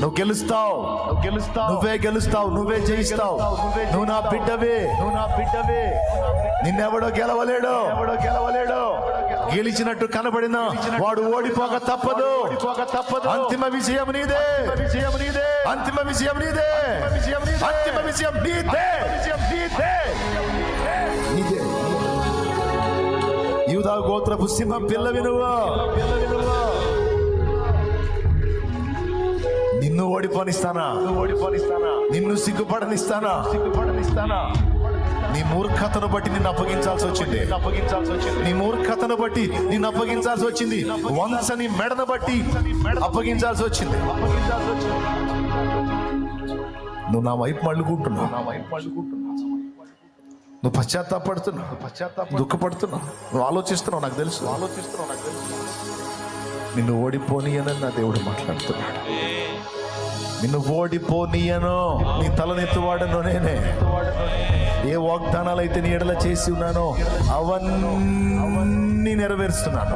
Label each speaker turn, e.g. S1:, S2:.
S1: నువ్వు గెలుస్తావు, నువ్వే గెలుస్తావు, నువ్వే జయిస్తావు. నువ్వు నా బిడ్డవే, నిన్నెవడో గెలవలేడు. గెలిచినట్టు కనబడిన వాడు ఓడిపోక తప్పదు. అంతిమ విజయం నీదే, అంతిమ విజయం నీదే, అంతిమ విజయం నీదే. యూదా గోత్రపు సింహం పిల్లవి నువ్వు. నిన్ను ఓడిపోనిస్తానా, నిన్ను సిగ్గుపడనిస్తానా? నీ మూర్ఖతను బట్టి నిన్ను అప్పగించాల్సి వచ్చింది. నీ మూర్ఖతను బట్టి నిన్ను అప్పగించాల్సి వచ్చింది. వంశని మెడను బట్టి అప్పగించాల్సి వచ్చింది. నువ్వు నా వైపు మళ్ళుకుంటున్నావు, నువ్వు పశ్చాత్తాపడుతున్నావు, దుఃఖపడుతున్నావు, నువ్వు ఆలోచిస్తున్నావు. నాకు తెలుసు. నిన్ను ఓడిపోనీయనని నా దేవుడు మాట్లాడుతున్నాడు. నిన్ను ఓడిపోనీయను, నీ తలనెత్తువాడను నేనే. ఏ వాగ్దానాలు అయితే నీ ఎడల చేసి ఉన్నానో అవన్నీ నెరవేరుస్తున్నాను.